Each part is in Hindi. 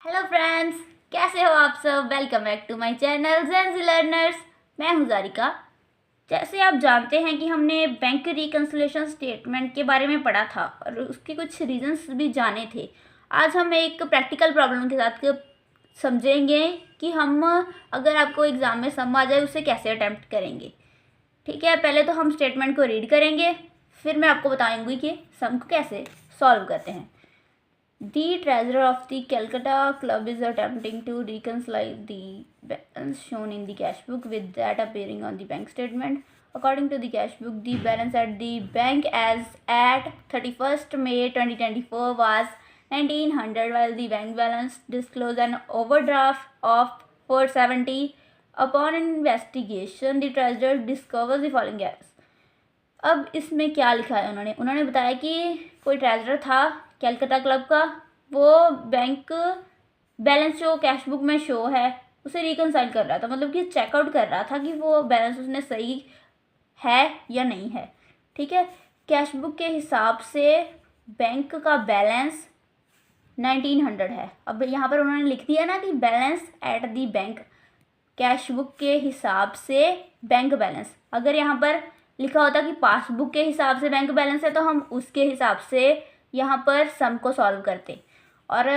हेलो फ्रेंड्स, कैसे हो आप सब। Welcome back to my channel Zen Learners. मैं हूं जारिका। जैसे आप जानते हैं कि हमने बैंक रिकन्सिलिएशन स्टेटमेंट के बारे में पढ़ा था और उसके कुछ रीजंस भी जाने थे। आज हम एक प्रैक्टिकल प्रॉब्लम के साथ समझेंगे कि हम अगर आपको एग्ज़ाम में सम आ जाए उसे कैसे अटैम्प्ट करेंगे। ठीक है, पहले तो हम स्टेटमेंट को रीड करेंगे, फिर मैं आपको बताऊँगी कि सम को कैसे सॉल्व करते हैं। The treasurer of the Calcutta Club is attempting to reconcile the balance shown in the cash book with that appearing on the bank statement. According to the cash book, the balance at the bank as at 31st May 2024 was 1900, while the bank balance disclosed an overdraft of 470. Upon investigation, the treasurer discovers the following errors. अब इसमें क्या लिखा है उन्होंने बताया कि कोई ट्रेजरर था कैलकाटा क्लब का, वो बैंक बैलेंस जो कैश बुक में शो है उसे रिकनसाइल कर रहा था, मतलब कि चेकआउट कर रहा था कि वो बैलेंस उसने सही है या नहीं है। ठीक है, कैश बुक के हिसाब से बैंक का बैलेंस 1900 है। अब यहाँ पर उन्होंने लिख दिया ना कि balance at the bank, cash book के हिसाब से बैंक बैलेंस। अगर यहाँ पर लिखा होता कि पासबुक के हिसाब से बैंक बैलेंस है तो हम उसके हिसाब से यहाँ पर सम को सॉल्व करते। और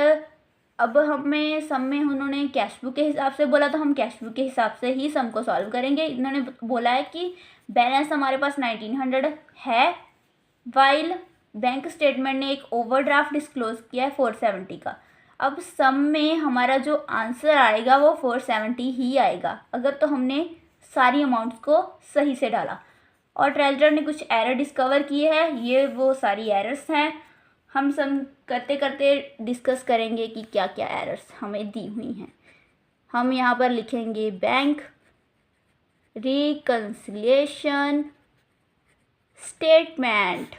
अब हमें सम में उन्होंने कैश बुक के हिसाब से बोला तो हम कैश बुक के हिसाब से ही सम को सॉल्व करेंगे। इन्होंने बोला है कि बैलेंस हमारे पास 1900 है, वाइल बैंक स्टेटमेंट ने एक ओवरड्राफ्ट डिस्क्लोज किया है 470 का। अब सम में हमारा जो आंसर आएगा वो 470 ही आएगा अगर तो हमने सारी अमाउंट्स को सही से डाला। और ट्रेजरर ने कुछ एरर डिस्कवर किए हैं, ये वो सारी एरर्स हैं। हम सम करते करते डिस्कस करेंगे कि क्या क्या एरर्स हमें दी हुई हैं। हम यहाँ पर लिखेंगे बैंक रिकन्सिलिएशन स्टेटमेंट,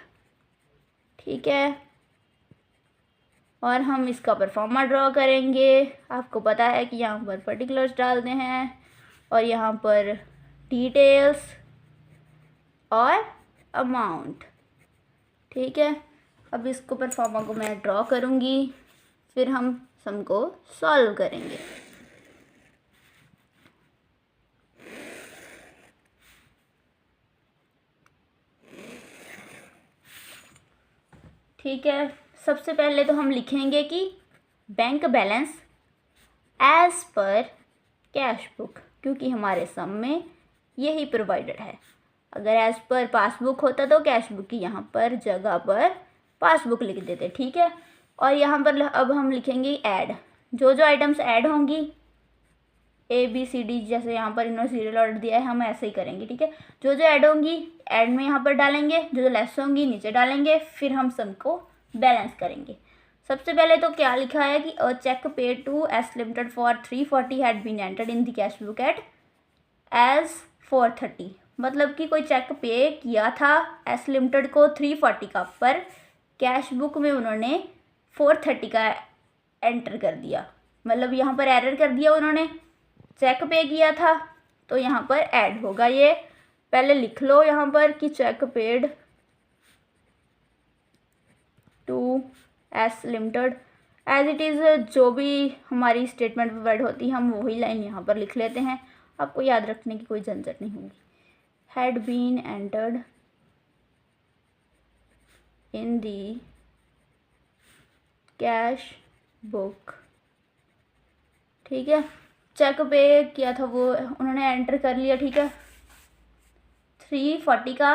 ठीक है, और हम इसका परफॉर्मा ड्रॉ करेंगे। आपको पता है कि यहाँ पर पर्टिकुलर्स डालते हैं और यहाँ पर डिटेल्स और अमाउंट। ठीक है, अब इसको परफॉर्मा को मैं ड्रॉ करूँगी, फिर हम सम को सॉल्व करेंगे। ठीक है, सबसे पहले तो हम लिखेंगे कि bank balance as per cash book, क्योंकि हमारे सम में यही प्रोवाइडेड है। अगर एज पर पासबुक होता तो कैश बुक की यहाँ पर जगह पर पासबुक लिख देते। ठीक है, और यहाँ पर अब हम लिखेंगे ऐड, जो जो आइटम्स ऐड होंगी ABCD, जैसे यहाँ पर इन्होंने सीरियल ऑर्डर दिया है हम ऐसे ही करेंगे। ठीक है, जो जो ऐड होंगी ऐड में यहाँ पर डालेंगे, जो जो लेस होंगी नीचे डालेंगे, फिर हम सम को बैलेंस करेंगे। सबसे पहले तो क्या लिखा है कि a cheque paid to S limited for 340 had been entered in the cash book at as 430, मतलब कि कोई चेक पे किया था एस लिमिटेड को 340 का, पर कैश बुक में उन्होंने 430 का एंटर कर दिया, मतलब यहाँ पर एरर कर दिया उन्होंने। चेक पे किया था तो यहाँ पर ऐड होगा, ये पहले लिख लो यहाँ पर कि cheque paid to S limited as it is, जो भी हमारी स्टेटमेंट में वर्ड होती है हम वही लाइन यहाँ पर लिख लेते हैं, आपको याद रखने की कोई झंझट नहीं होगी। Had been entered in the cash book, ठीक है, चेक पे किया था वो उन्होंने एंटर कर लिया। ठीक है, 340 का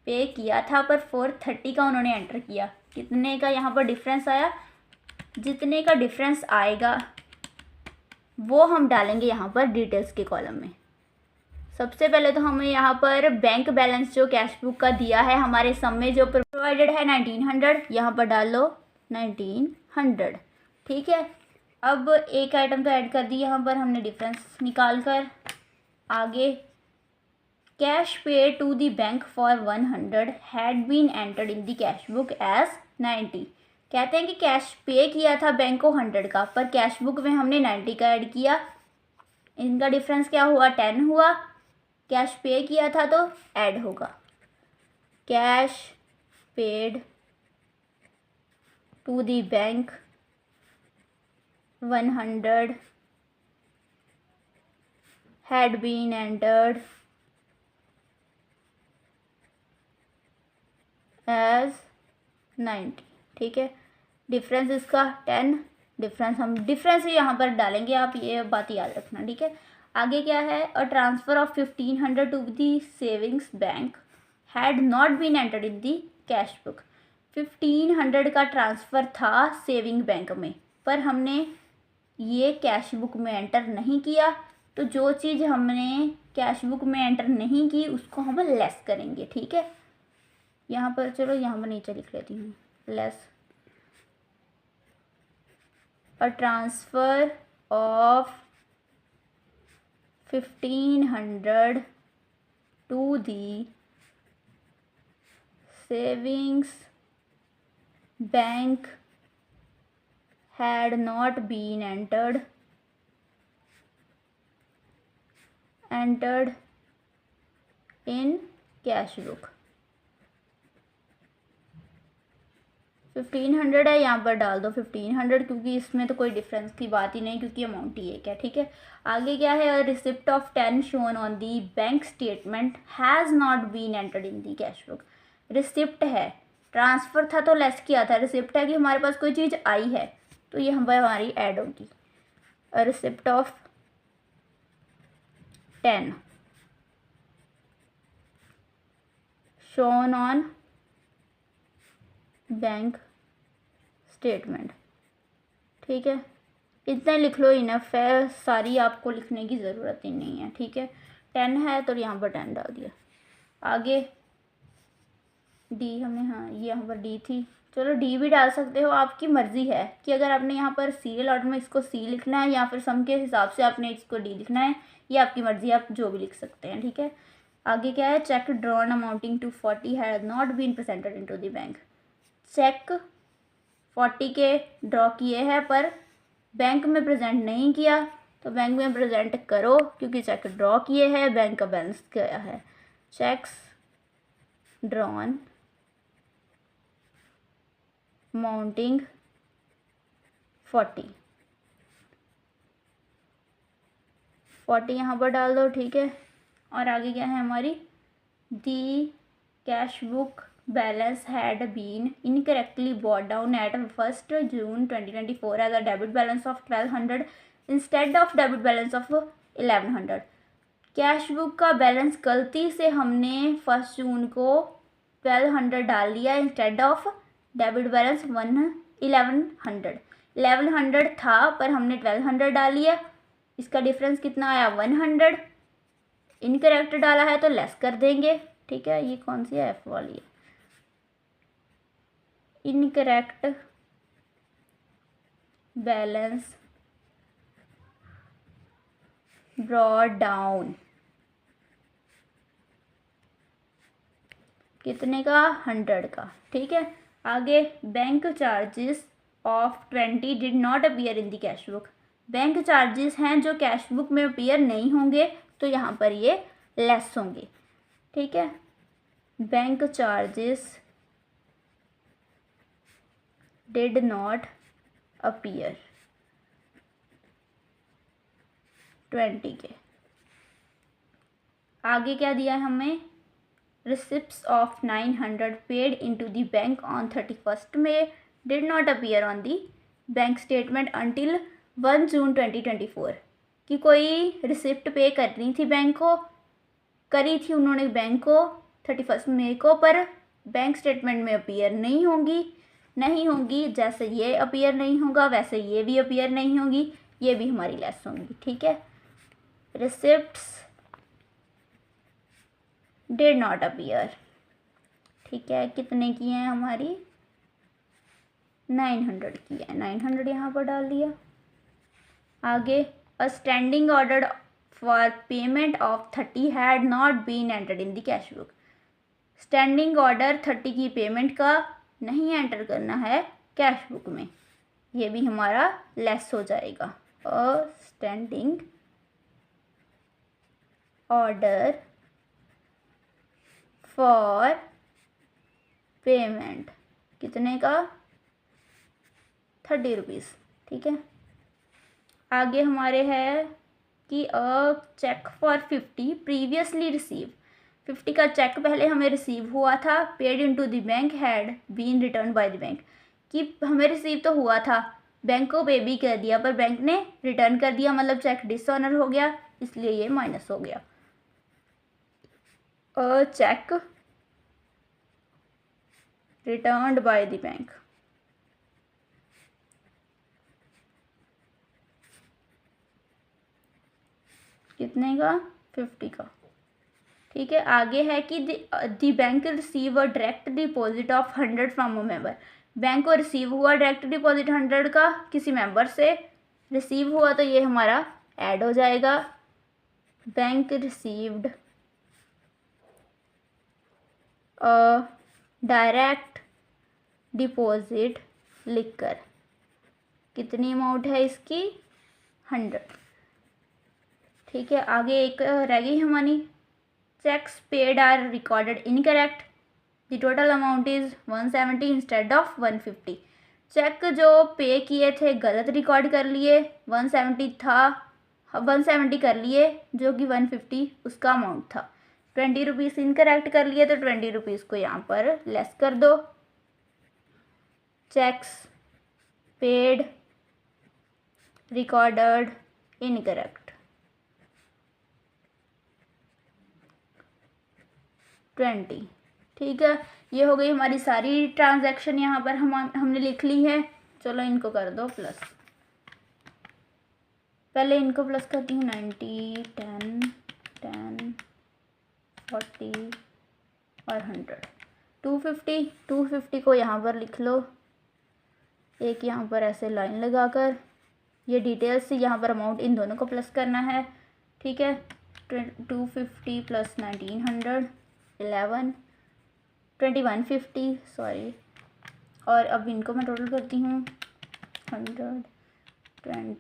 पे किया था पर 430 का उन्होंने एंटर किया। कितने का यहाँ पर डिफरेंस आया, जितने का डिफरेंस आएगा वो हम डालेंगे यहाँ पर डिटेल्स के कॉलम में। सबसे पहले तो हमें यहाँ पर बैंक बैलेंस जो कैश बुक का दिया है हमारे सम में जो प्रोवाइडेड है 1900, यहाँ पर डाल लो 1900। ठीक है, अब एक आइटम तो ऐड कर दी यहाँ पर हमने डिफरेंस निकाल कर। आगे cash pay to the bank for 100 had been entered in the cash book as 90, कहते हैं कि कैश पे किया था बैंक को 100 का, पर कैश बुक में हमने 90 का ऐड किया। इनका डिफरेंस क्या हुआ, 10 हुआ। कैश पे किया था तो ऐड होगा cash paid to the bank 100 had been entered as 90। ठीक है, डिफरेंस इसका 10, डिफरेंस हम डिफरेंस ही यहाँ पर डालेंगे, आप ये बात याद रखना। ठीक है, आगे क्या है, a transfer of 1500 to the savings bank had not been entered in the cash book. 1500 का ट्रांसफ़र था सेविंग बैंक में, पर हमने ये कैश बुक में एंटर नहीं किया, तो जो चीज़ हमने कैश बुक में एंटर नहीं की उसको हम लेस करेंगे। ठीक है, यहाँ पर चलो यहाँ पर नीचे लिख लेती हूँ, less a transfer of 1500 to the savings bank had not been entered in cash book। 1500 है, यहाँ पर डाल दो 1500, क्योंकि इसमें तो कोई डिफरेंस की बात ही नहीं, क्योंकि अमाउंट ही एक है। ठीक है, आगे क्या है, receipt of 10 shown on the bank statement has not been entered in the cash book. Receipt है, ट्रांसफ़र था तो लेस किया था, रिसिप्ट है कि हमारे पास कोई चीज़ आई है, तो ये हमारी ऐड होगी। Receipt of 10 shown on bank statement. ठीक है, इतना लिख लो, इनफ है, सारी आपको लिखने की ज़रूरत ही नहीं है। ठीक है, 10 है तो यहाँ पर 10 डाल दिया। आगे डी हमने, हाँ ये यहाँ पर डी थी, चलो डी भी डाल सकते हो, आपकी मर्ज़ी है कि अगर आपने यहाँ पर सीरियल ऑर्डर में इसको सी लिखना है या फिर सम के हिसाब से आपने इसको डी लिखना है, ये आपकी मर्ज़ी है, आप जो भी लिख सकते हैं। ठीक है, आगे क्या है, cheque drawn amounting to 40 had not been presented into the bank. Cheque 40 के ड्रॉ किए हैं पर बैंक में प्रेजेंट नहीं किया, तो बैंक में प्रेजेंट करो, क्योंकि चेक ड्रॉ किए हैं, बैंक का बैलेंस गया है। चेक्स ड्रॉन अमाउंटिंग 40 यहाँ पर डाल दो। ठीक है, और आगे क्या है हमारी, the cash book balance had been incorrectly brought down at 1 June 2024 as a debit balance of 1200 instead of debit balance of 1100। Cash book का बैलेंस गलती से हमने 1 जून को 1200 डाल लिया इंस्टेड ऑफ डेबिट बैलेंस 1100 था, पर हमने 1200 डाल लिया, इसका डिफरेंस कितना आया 100। इनकरेक्ट डाला है तो लेस कर देंगे। ठीक है, ये कौन सी है, एफ वाली है, इनकरेक्ट बैलेंस ब्रॉट डाउन, कितने का, 100 का। ठीक है, आगे bank charges of 20 did not appear in the cash book. Bank charges हैं जो कैश बुक में अपीयर नहीं होंगे, तो यहाँ पर ये लेस होंगे। ठीक है, bank charges did not appear 20 के। आगे क्या दिया है हमें, receipts of 900 paid into the bank on 31st May did not appear on the bank statement until 1 June 2024। कि कोई रिसिप्ट पे करनी थी बैंक को, करी थी उन्होंने बैंक को 31 मई को, पर बैंक स्टेटमेंट में अपीयर नहीं होंगी। जैसे ये अपीयर नहीं होगा वैसे ये भी अपीयर नहीं होगी, ये भी हमारी लेस होंगी। ठीक है, रिसिप्ट्स डिड नॉट अपीयर। ठीक है, कितने की हैं हमारी, 900 की है, 900 यहाँ पर डाल दिया। आगे, a standing order for payment of 30 had not been entered in the cash book. Standing order 30 की पेमेंट का नहीं एंटर करना है कैश बुक में, ये भी हमारा लेस हो जाएगा। अ स्टैंडिंग ऑर्डर फॉर पेमेंट कितने का, 30 रुपीज़। ठीक है, आगे हमारे है कि a cheque for 50 previously receive. 50 का चेक पहले हमें रिसीव हुआ था, paid into the bank had been return by the bank, कि हमें रिसीव तो हुआ था, बैंक को पे भी कर दिया, पर बैंक ने रिटर्न कर दिया, मतलब चेक डिसऑनर हो गया, इसलिए ये माइनस हो गया। A cheque returned by the bank, कितने का? 50 का। ठीक है, आगे है कि the bank receive a direct deposit of 100 from a member. Bank को रिसीव हुआ डायरेक्ट डिपॉजिट 100 का किसी मेंबर से, रिसीव हुआ तो ये हमारा ऐड हो जाएगा। Bank received a direct deposit लिखकर, कितनी अमाउंट है इसकी? 100। ठीक है, आगे एक रह गई हमारी, checks paid are recorded incorrect, the total amount is 170 instead of 150। Check जो पे किए थे गलत रिकॉर्ड कर लिए, 170 था, 170 कर लिए जो कि 150 उसका अमाउंट था। 20 रुपीज़ इनकरेक्ट कर लिए तो 20 रुपीज़ को यहाँ पर लेस कर दो। Checks paid recorded incorrect 20। ठीक है, ये हो गई हमारी सारी ट्रांजैक्शन, यहाँ पर हमने लिख ली है। चलो इनको कर दो प्लस, पहले इनको प्लस करती हूँ। 90, 10, 10, 40 और 100, 250। 250 को यहाँ पर लिख लो, एक यहाँ पर ऐसे लाइन लगाकर, ये डिटेल्स से यहाँ पर अमाउंट इन दोनों को प्लस करना है। ठीक है, 250 प्लस 1900 11 2150 सॉरी, और अब इनको मैं टोटल करती हूँ। 100 20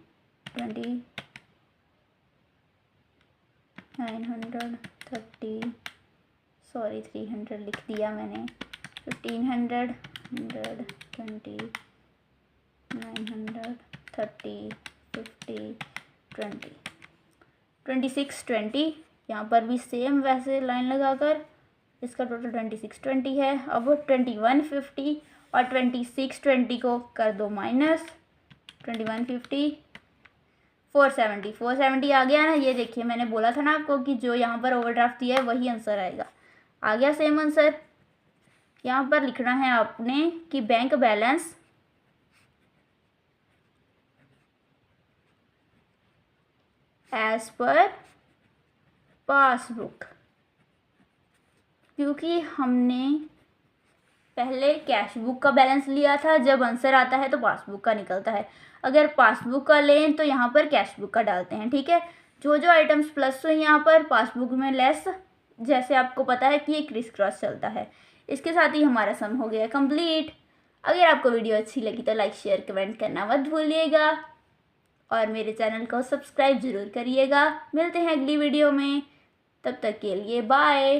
930 सॉरी 300 लिख दिया मैंने, 1500 100 20 930 50 20 26 20। यहाँ पर भी सेम वैसे लाइन लगाकर इसका टोटल 2620 है। अब 2150 और 2620 को कर दो माइनस, 2150 470 आ गया ना। ये देखिए मैंने बोला था ना आपको कि जो यहाँ पर ओवरड्राफ्ट दिया है वही आंसर आएगा, आ गया सेम आंसर। यहाँ पर लिखना है आपने कि bank balance as per passbook, क्योंकि हमने पहले कैश बुक का बैलेंस लिया था, जब आंसर आता है तो पासबुक का निकलता है। अगर पासबुक का लें तो यहाँ पर कैश बुक का डालते हैं। ठीक है, जो जो आइटम्स प्लस हुई यहाँ पर पासबुक में लेस, जैसे आपको पता है कि ये क्रिस क्रॉस चलता है। इसके साथ ही हमारा सम हो गया कंप्लीट। अगर आपको वीडियो अच्छी लगी तो लाइक शेयर कमेंट करना मत भूलिएगा और मेरे चैनल को सब्सक्राइब ज़रूर करिएगा। मिलते हैं अगली वीडियो में, तब तक के लिए बाय।